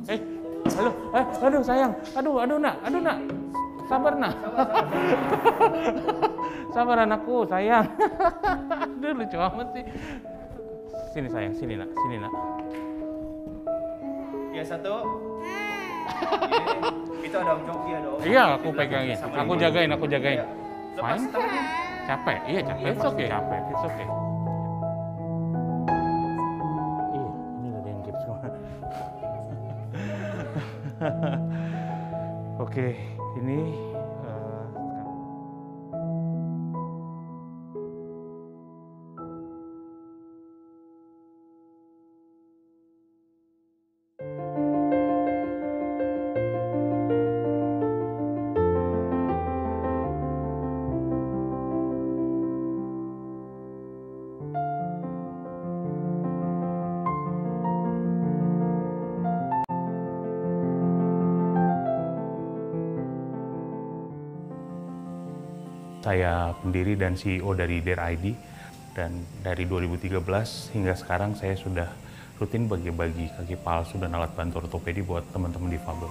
Halo, aduh sayang, aduh nak, sabar nak, sabar anakku sayang, aduh lucu amat sih. Sini sayang, sini nak. Ya satu. Itu ada Om Coki ada Om. Iya, aku pegangin, aku jagain. Lepas Fine. tangannya. Capek, iya capek, it's okay. Iya, ini ada yang gips semua. Oke, ini saya pendiri dan CEO dari Dare ID, dan dari 2013 hingga sekarang saya sudah rutin bagi-bagi kaki palsu dan alat bantu ortopedi buat teman-teman difabel.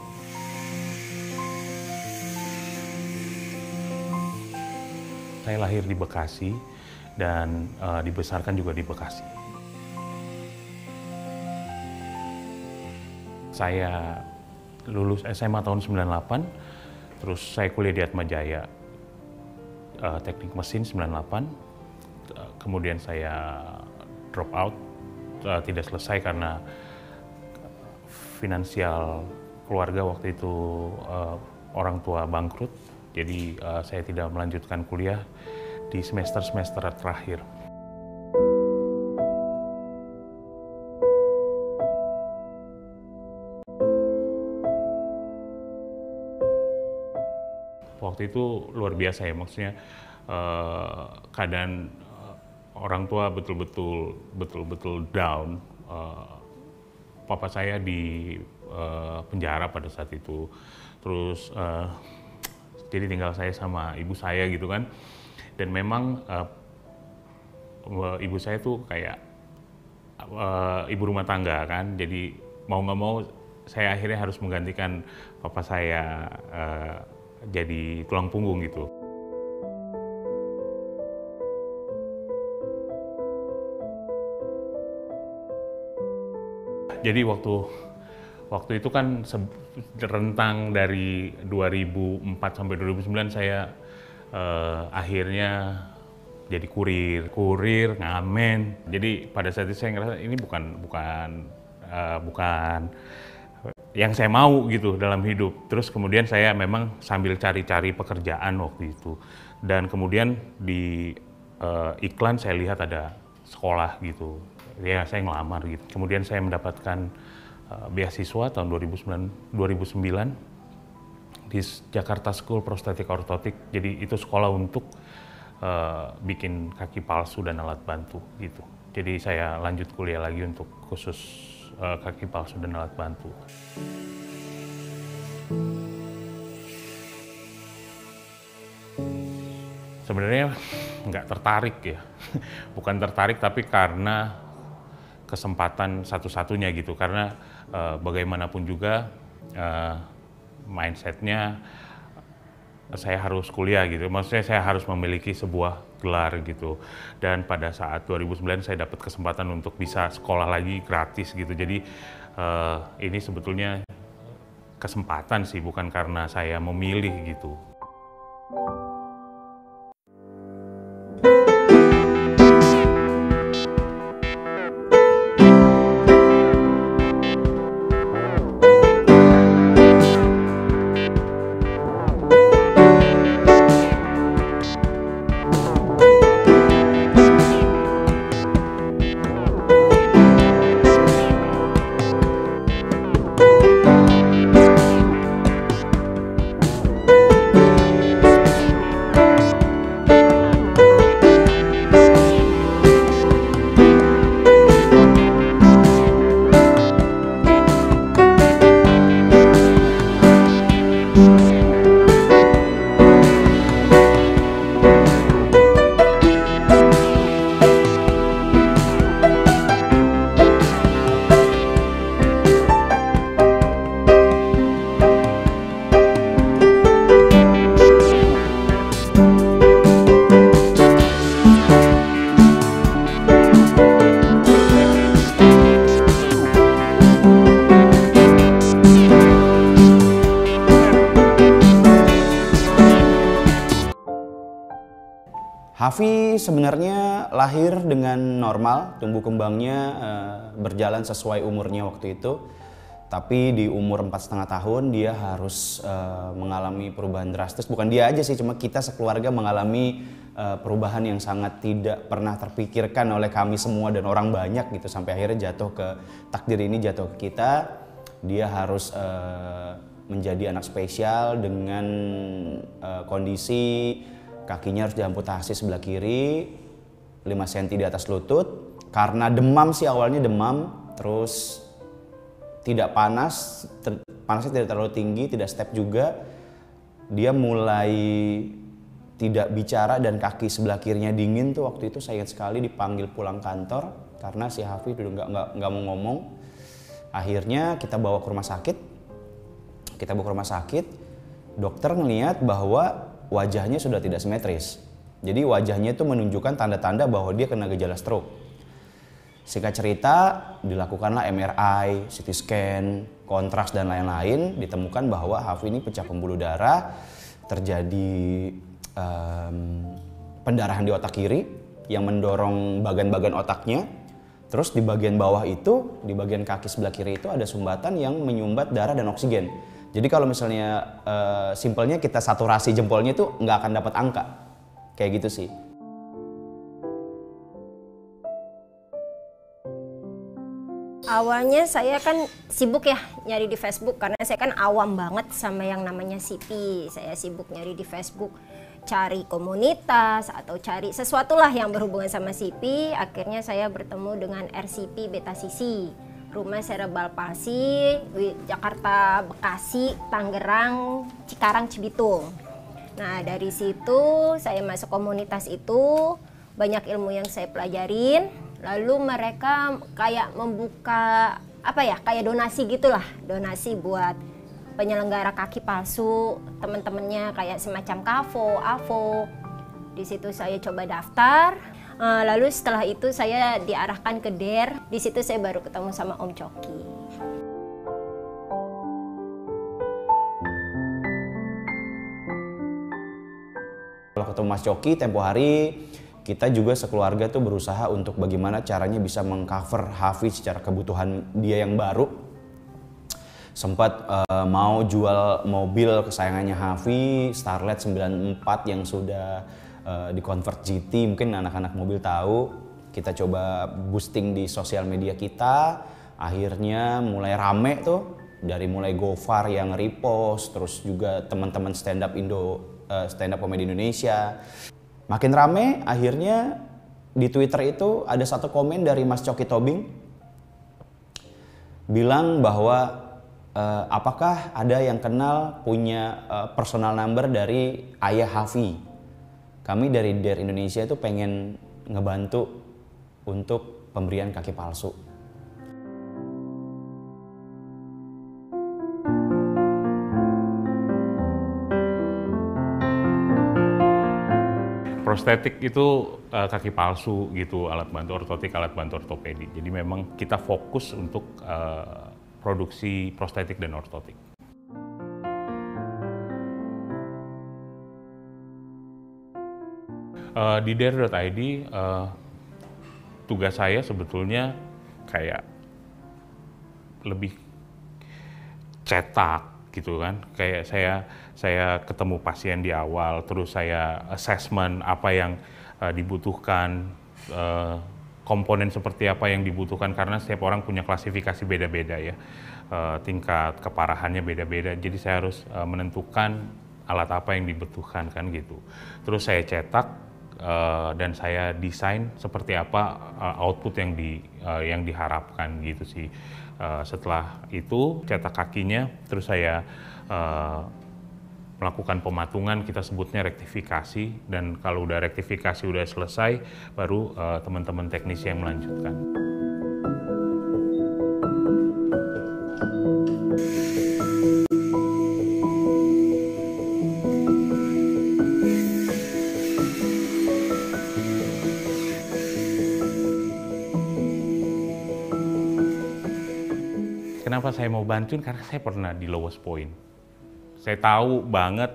Saya lahir di Bekasi dan dibesarkan juga di Bekasi. Saya lulus SMA tahun 98, terus saya kuliah di Atmajaya, teknik mesin 98, kemudian saya drop out, tidak selesai karena finansial keluarga waktu itu orang tua bangkrut, jadi saya tidak melanjutkan kuliah di semester-semester terakhir. Waktu itu luar biasa ya, maksudnya keadaan orang tua betul-betul down. Papa saya di penjara pada saat itu, terus jadi tinggal saya sama ibu saya gitu kan, dan memang ibu saya tuh kayak ibu rumah tangga kan, jadi mau nggak mau saya akhirnya harus menggantikan papa saya jadi tulang punggung gitu. Jadi waktu itu kan rentang dari 2004 sampai 2009 saya akhirnya jadi kurir, ngamen. Jadi pada saat itu saya ngerasa ini bukan yang saya mau gitu dalam hidup. Terus kemudian saya memang sambil cari-cari pekerjaan waktu itu. Dan kemudian di iklan saya lihat ada sekolah gitu. Ya saya ngelamar gitu. Kemudian saya mendapatkan beasiswa tahun 2009 di Jakarta School Prosthetic Orthotic. Jadi itu sekolah untuk bikin kaki palsu dan alat bantu gitu. Jadi saya lanjut kuliah lagi untuk khusus kaki palsu dan alat bantu. Sebenarnya nggak tertarik ya, bukan tertarik tapi karena kesempatan satu-satunya gitu, karena bagaimanapun juga mindsetnya saya harus kuliah gitu, maksudnya saya harus memiliki sebuah gelar gitu. Dan pada saat 2009 saya dapat kesempatan untuk bisa sekolah lagi gratis gitu, jadi ini sebetulnya kesempatan sih, bukan karena saya memilih gitu. Hafi sebenarnya lahir dengan normal, tumbuh kembangnya berjalan sesuai umurnya waktu itu. Tapi di umur 4,5 tahun dia harus mengalami perubahan drastis. Bukan dia aja sih, cuma kita sekeluarga mengalami perubahan yang sangat tidak pernah terpikirkan oleh kami semua dan orang banyak gitu. Sampai akhirnya takdir ini jatuh ke kita. Dia harus menjadi anak spesial dengan kondisi kakinya harus diamputasi sebelah kiri 5 cm di atas lutut. Karena demam sih, awalnya demam, terus tidak panasnya tidak terlalu tinggi, tidak step juga. Dia mulai tidak bicara dan kaki sebelah kirinya dingin tuh. Waktu itu saya ingat sekali dipanggil pulang kantor karena si Hafi dulu nggak mau ngomong. Akhirnya kita bawa ke rumah sakit. Dokter ngelihat bahwa wajahnya sudah tidak simetris. Jadi wajahnya itu menunjukkan tanda-tanda bahwa dia kena gejala stroke. Singkat cerita, dilakukanlah MRI, CT scan, kontras dan lain-lain. Ditemukan bahwa Hafi ini pecah pembuluh darah, terjadi pendarahan di otak kiri yang mendorong bagian-bagian otaknya. Terus di bagian bawah itu, di bagian kaki sebelah kiri itu ada sumbatan yang menyumbat darah dan oksigen. Jadi kalau misalnya simpelnya kita saturasi jempolnya itu nggak akan dapat angka. Kayak gitu sih. Awalnya saya kan sibuk ya nyari di Facebook karena saya kan awam banget sama yang namanya CP. Saya sibuk nyari di Facebook, cari komunitas atau cari sesuatu lah yang berhubungan sama CP. Akhirnya saya bertemu dengan RCP Beta Sisi, Rumah Cerebral Palsy, Jakarta, Bekasi, Tangerang, Cikarang, Cibitung. Nah dari situ saya masuk komunitas itu, banyak ilmu yang saya pelajarin. Lalu mereka kayak membuka kayak donasi gitulah, donasi buat penyelenggara kaki palsu, teman-temannya kayak semacam KAFO, AVO. Di situ saya coba daftar. Lalu setelah itu saya diarahkan ke DER. Di situ saya baru ketemu sama Om Coki. Kalau ketemu Mas Coki tempo hari, kita juga sekeluarga tuh berusaha untuk bagaimana caranya bisa mengcover Hafi secara kebutuhan dia yang baru. Sempat mau jual mobil kesayangannya Hafi, Starlet 94 yang sudah di-convert GT, mungkin anak-anak mobil tahu. Kita coba boosting di sosial media kita, akhirnya mulai rame tuh. Dari mulai Gofar yang repost, terus juga teman-teman stand up comedy Indonesia. Makin rame, akhirnya di Twitter itu ada satu komen dari Mas Coki Tobing bilang bahwa apakah ada yang kenal punya personal number dari ayah Hafi. Kami dari DER Indonesia itu pengen ngebantu untuk pemberian kaki palsu. Prostetik itu kaki palsu gitu, alat bantu ortotik, alat bantu ortopedi. Jadi memang kita fokus untuk produksi prostetik dan ortotik. Di der.id tugas saya sebetulnya kayak lebih cetak gitu kan, kayak saya ketemu pasien di awal, terus saya assessment apa yang dibutuhkan, komponen seperti apa yang dibutuhkan, karena setiap orang punya klasifikasi beda-beda ya, tingkat keparahannya beda-beda, jadi saya harus menentukan alat apa yang dibutuhkan kan gitu. Terus saya cetak dan saya desain seperti apa output yang diharapkan gitu sih. Setelah itu cetak kakinya, terus saya melakukan pematungan, kita sebutnya rektifikasi, dan kalau udah rektifikasi udah selesai, baru teman-teman teknisi yang melanjutkan. Kenapa saya mau bantuin? Karena saya pernah di lowest point. Saya tahu banget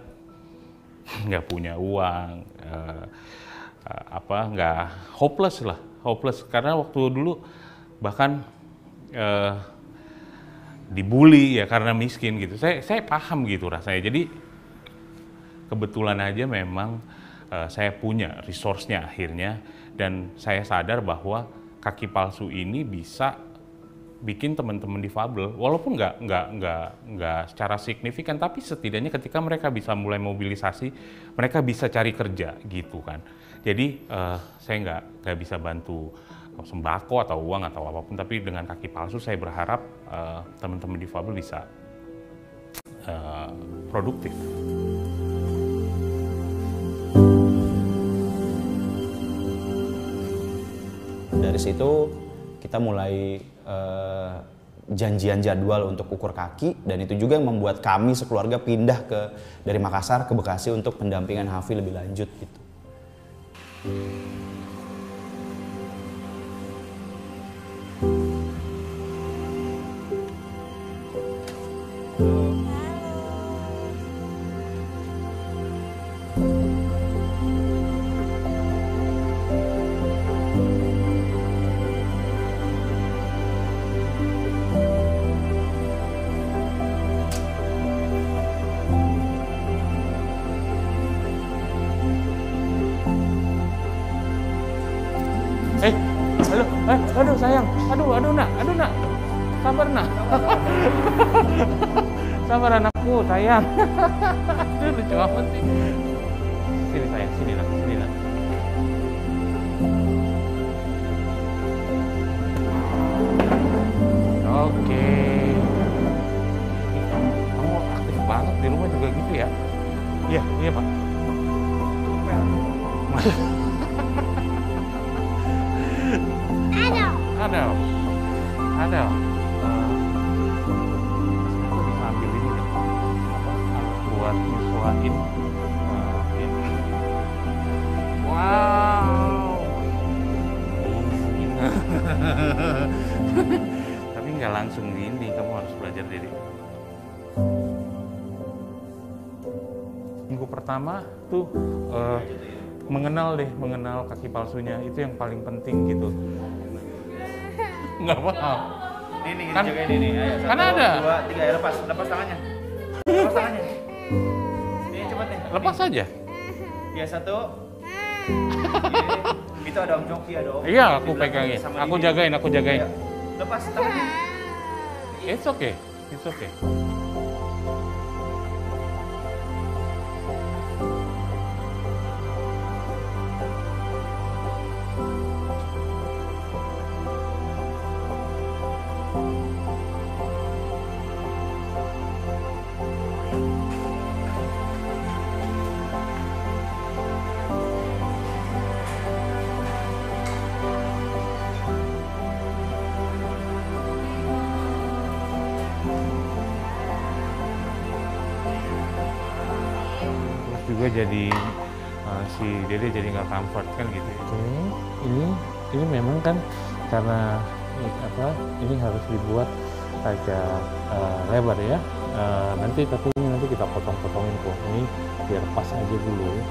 nggak punya uang, nggak hopeless karena waktu dulu bahkan dibully ya karena miskin gitu. Saya paham gitu rasanya. Jadi kebetulan aja memang saya punya resource-nya akhirnya, dan saya sadar bahwa kaki palsu ini bisa bikin teman-teman difabel, walaupun nggak secara signifikan, tapi setidaknya ketika mereka bisa mulai mobilisasi, mereka bisa cari kerja gitu kan. Jadi saya nggak bisa bantu sembako atau uang atau apapun, tapi dengan kaki palsu saya berharap teman-teman difabel bisa produktif. Dari situ kita mulai janjian jadwal untuk ukur kaki, dan itu juga yang membuat kami sekeluarga pindah dari Makassar ke Bekasi untuk pendampingan Hafi lebih lanjut gitu. Aduh sayang, aduh nak, sabar nak, sabar anakku sayang, aduh lucu amat sih. Sini sayang, sini nak. Oke, kamu aktif banget di rumah juga gitu ya? Iya Pak. Ada. Aku bisa ambil ini nih, buat nyesuaiin ini. Wow. Tapi nggak langsung gini, kamu harus belajar diri. Minggu pertama tuh mengenal kaki palsunya, itu yang paling penting gitu. Nggak paham. Ini Kan- jagain ini. Ayo, 1, kan ada. 2, 3, ayo lepas tangannya. Lepas tangannya. Ini cepet nih. Lepas aja. Ya 1. Itu ada Om Joki, ada Om. Iya, aku Di belakang pegangin. sama Aku Didi. jagain. Ayo, lepas tangannya. It's okay. Terus juga jadi si Dede jadi nggak comfort kan gitu. Oke, ini memang kan karena ini harus dibuat agak lebar ya. Nanti kita potong-potongin kok. Ini biar pas aja dulu ya.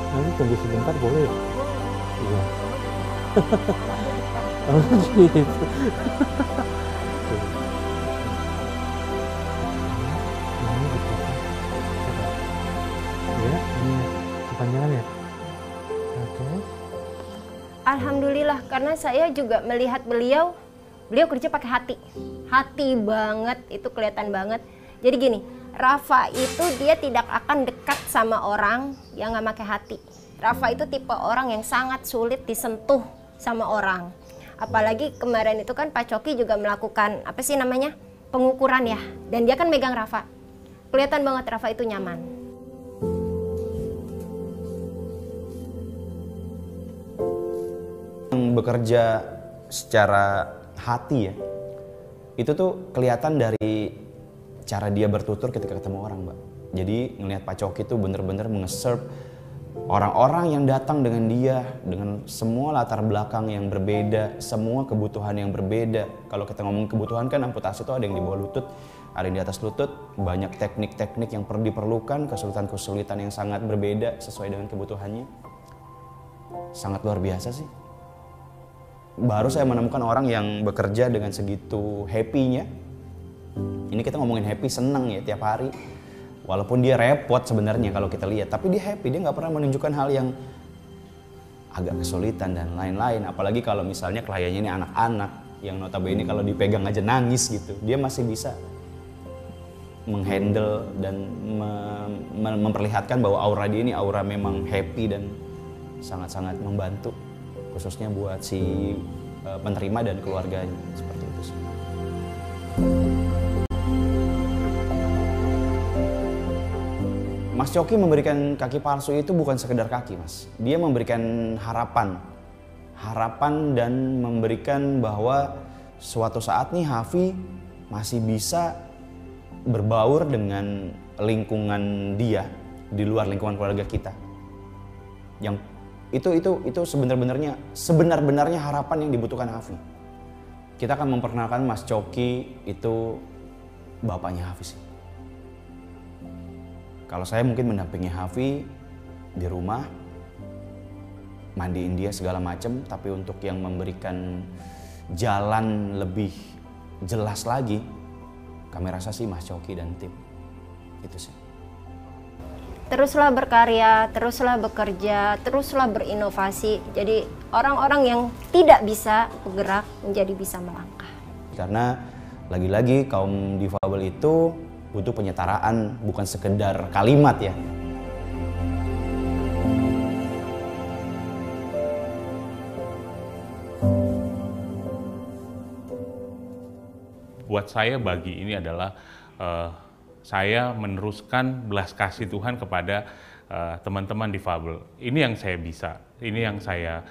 Nanti tunggu sebentar boleh? Iya. Oh, gitu. Ini dipotong. Coba. Ya, ini kepanjangannya. Oke. Alhamdulillah, karena saya juga melihat beliau kerja pakai hati banget, itu kelihatan banget. Jadi gini, Rafa itu dia tidak akan dekat sama orang yang nggak pakai hati. Rafa itu tipe orang yang sangat sulit disentuh sama orang. Apalagi kemarin itu kan Pak Coki juga melakukan pengukuran ya, dan dia kan megang Rafa. Kelihatan banget Rafa itu nyaman. Bekerja secara hati ya, itu tuh kelihatan dari cara dia bertutur ketika ketemu orang, Mbak. Jadi ngelihat Pak Coki tuh bener-bener nge-serve Orang-orang yang datang dengan dia, dengan semua latar belakang yang berbeda, semua kebutuhan yang berbeda. Kalau kita ngomong kebutuhan kan amputasi itu ada yang di bawah lutut, ada yang di atas lutut, banyak teknik-teknik yang perlu diperlukan, kesulitan-kesulitan yang sangat berbeda sesuai dengan kebutuhannya. Sangat luar biasa sih. Baru saya menemukan orang yang bekerja dengan segitu happy-nya. Ini kita ngomongin happy, senang ya tiap hari. Walaupun dia repot sebenarnya kalau kita lihat, tapi dia happy, dia nggak pernah menunjukkan hal yang agak kesulitan dan lain-lain. Apalagi kalau misalnya kliennya ini anak-anak yang notabene kalau dipegang aja nangis gitu, dia masih bisa menghandle dan memperlihatkan bahwa aura dia ini aura memang happy dan sangat-sangat membantu, khususnya buat si penerima dan keluarganya, seperti itu sih. Mas Coki memberikan kaki palsu itu bukan sekedar kaki, Mas. Dia memberikan harapan dan memberikan bahwa suatu saat nih Hafi masih bisa berbaur dengan lingkungan dia di luar lingkungan keluarga kita. Yang itu sebenar-benarnya harapan yang dibutuhkan Hafi. Kita akan memperkenalkan Mas Coki itu bapaknya Hafi sih. Kalau saya mungkin mendampingi Hafi di rumah, mandiin dia segala macam, tapi untuk yang memberikan jalan lebih jelas lagi, kami rasa sih Mas Coki dan tim. Itu sih. Teruslah berkarya, teruslah bekerja, teruslah berinovasi. Jadi orang-orang yang tidak bisa bergerak menjadi bisa melangkah. Karena lagi-lagi kaum difabel itu butuh penyetaraan, bukan sekedar kalimat ya. Buat saya bagi ini adalah saya meneruskan belas kasih Tuhan kepada teman-teman difabel. Ini yang saya bisa, ini yang saya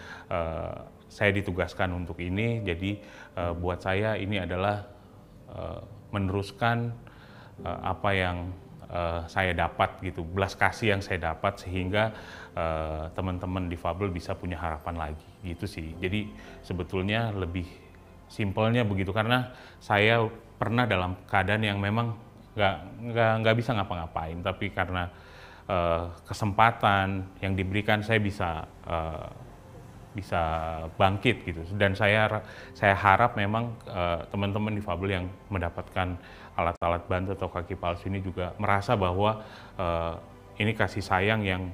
ditugaskan untuk ini. Jadi buat saya ini adalah meneruskan apa yang saya dapat gitu, belas kasih yang saya dapat sehingga teman-teman difabel bisa punya harapan lagi gitu sih. Jadi sebetulnya lebih simpelnya begitu, karena saya pernah dalam keadaan yang memang nggak bisa ngapa-ngapain, tapi karena kesempatan yang diberikan saya bisa bangkit gitu. Dan saya harap memang teman-teman difabel yang mendapatkan alat-alat bantu atau kaki palsu ini juga merasa bahwa ini kasih sayang yang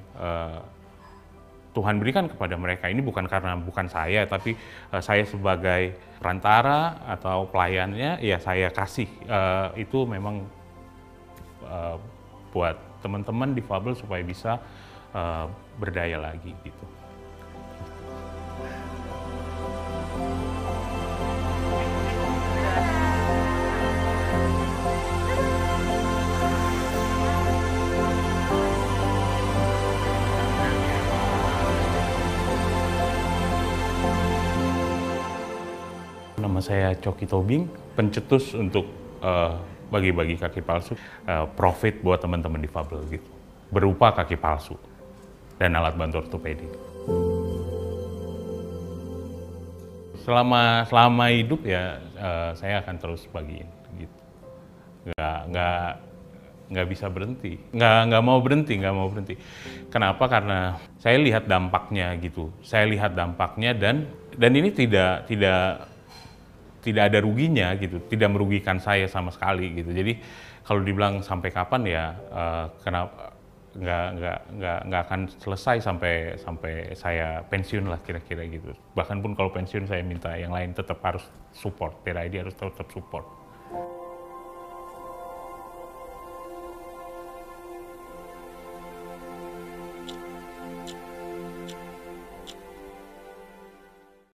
Tuhan berikan kepada mereka. Ini bukan karena bukan saya, tapi saya sebagai perantara atau pelayannya, ya saya kasih. Itu memang buat teman-teman difabel supaya bisa berdaya lagi gitu. Nama saya Coki Tobing, pencetus untuk bagi-bagi kaki palsu, profit buat teman-teman difabel gitu, berupa kaki palsu dan alat bantu ortopedik. Selama hidup ya saya akan terus bagiin gitu, nggak bisa berhenti, nggak mau berhenti. Kenapa? Karena saya lihat dampaknya gitu, dan ini tidak ada ruginya gitu, tidak merugikan saya sama sekali gitu. Jadi kalau dibilang sampai kapan ya kenapa nggak akan selesai sampai saya pensiun lah kira-kira gitu. Bahkan pun kalau pensiun saya minta yang lain tetap harus support, TRID harus tetap support.